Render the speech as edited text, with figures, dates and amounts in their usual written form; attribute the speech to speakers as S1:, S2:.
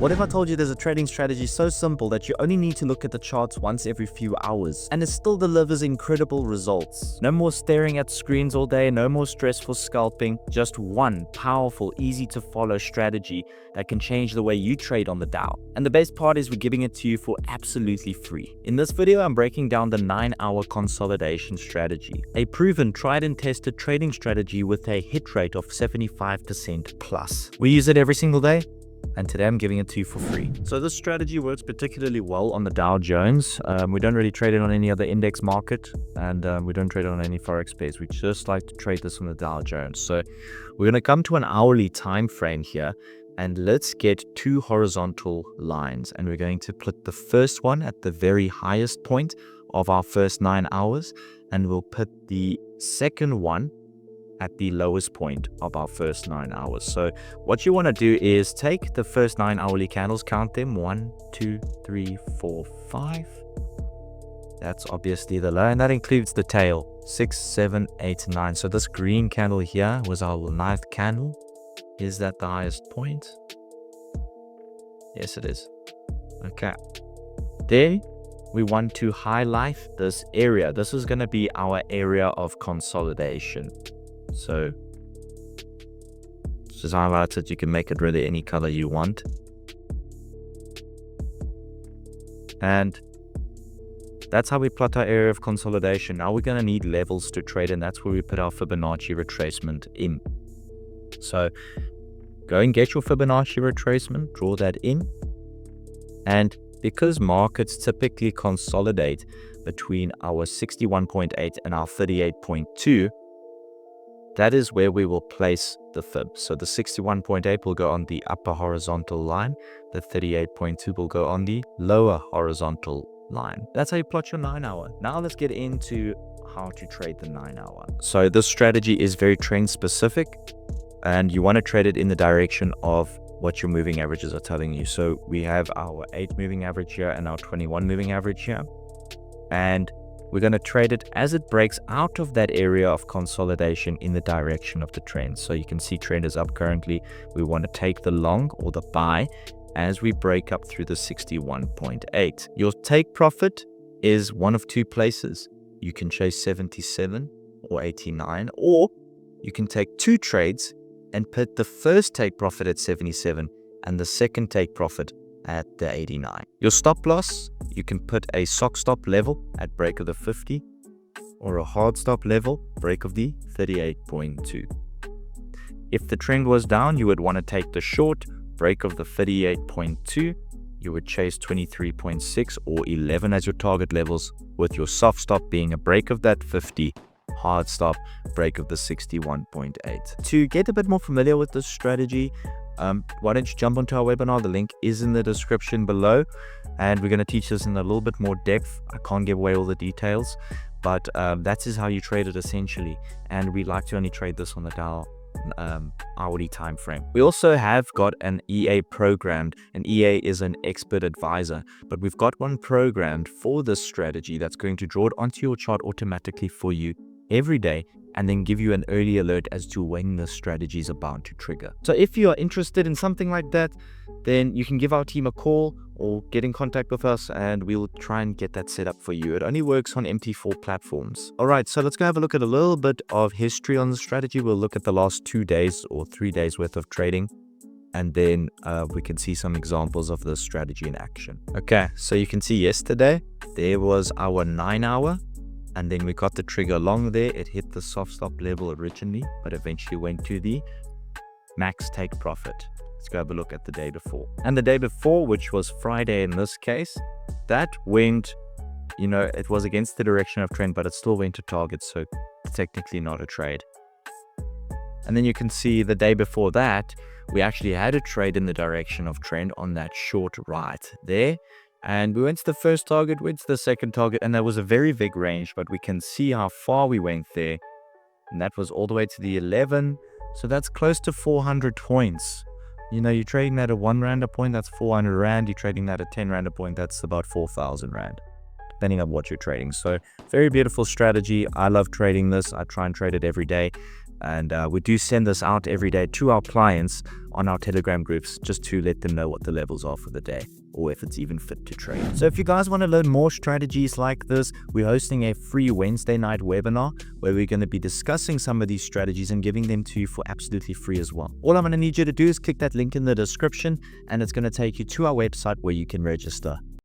S1: What if I told you there's a trading strategy so simple that you only need to look at the charts once every few hours and it still delivers incredible results? No more staring at screens all day, no more stress for scalping, just one powerful, easy to follow strategy that can change the way you trade on the Dow. And the best part is we're giving it to you for absolutely free. In this video, I'm breaking down the 9-hour consolidation strategy, a proven, tried and tested trading strategy with a hit rate of 75% plus. We use it every single day, and today I'm giving it to you for free. So this strategy works particularly well on the Dow Jones. We don't really trade it on any other index market, and we don't trade it on any forex space. We just like to trade this on the Dow Jones. So we're going to come to an hourly time frame here, and let's get two horizontal lines, and we're going to put the first one at the very highest point of our first 9 hours, and we'll put the second one at the lowest point of our first 9 hours. So what you want to do is take the first 9 hourly candles, count them, 1, 2, 3, 4, 5. That's obviously the low, and that includes the tail, 6, 7, 8, 9. So this green candle here was our 9th candle. Is that the highest point? Yes, it is. Okay. Then we want to highlight this area. This is going to be our area of consolidation. So just highlight it. You can make it really any color you want. And that's how we plot our area of consolidation. Now we're going to need levels to trade, and that's where we put our Fibonacci retracement in. So go and get your Fibonacci retracement, draw that in. And because markets typically consolidate between our 61.8 and our 38.2, that is where we will place the fib. So the 61.8 will go on the upper horizontal line. The 38.2 will go on the lower horizontal line. That's how you plot your 9-hour. Now let's get into how to trade the 9-hour. So this strategy is very trend specific, and you want to trade it in the direction of what your moving averages are telling you. So we have our 8 moving average here and our 21 moving average here. And we're going to trade it as it breaks out of that area of consolidation in the direction of the trend. So you can see trend is up currently. We want to take the long or the buy as we break up through the 61.8. Your take profit is one of two places. You can chase 77 or 89, or you can take two trades and put the first take profit at 77 and the second take profit at the 89. Your stop loss, you can put a sock stop level at break of the 50 or a hard stop level, break of the 38.2. If the trend was down, you would want to take the short, break of the 38.2. You would chase 23.6 or 11 as your target levels, with your soft stop being a break of that 50, hard stop, break of the 61.8. To get a bit more familiar with this strategy, why don't you jump onto our webinar? The link is in the description below, and we're going to teach this in a little bit more depth. I can't give away all the details, but that is how you trade it essentially, and we like to only trade this on the Dow hourly time frame. We also have got an EA programmed. An EA is an expert advisor, but we've got one programmed for this strategy that's going to draw it onto your chart automatically for you every day, and then give you an early alert as to when the strategy is about to trigger. So if you are interested in something like that, then you can give our team a call or get in contact with us, and we'll try and get that set up for you. It only works on MT4 platforms. All right, so let's go have a look at a little bit of history on the strategy. We'll look at the last 2 days or 3 days worth of trading, and then we can see some examples of the strategy in action. Okay, so you can see yesterday there was our 9-hour. And then we got the trigger along there. It hit the soft stop level originally, but eventually went to the max take profit. Let's go have a look at the day before. And the day before, which was Friday in this case, that went, it was against the direction of trend, but it still went to target, so technically not a trade. And then you can see the day before that, we actually had a trade in the direction of trend on that short right there. And we went to the first target, went to the second target, and that was a very big range, but we can see how far we went there. And that was all the way to the 11. So that's close to 400 points. You're trading that at 1 rand a point, that's 400 rand. You're trading that at 10 rand a point, that's about 4,000 rand, depending on what you're trading. So very beautiful strategy. I love trading this. I try and trade it every day. And we do send this out every day to our clients on our Telegram groups just to let them know what the levels are for the day, or if it's even fit to trade. So if you guys want to learn more strategies like this, we're hosting a free Wednesday night webinar where we're going to be discussing some of these strategies and giving them to you for absolutely free as well. All I'm going to need you to do is click that link in the description, and it's going to take you to our website where you can register.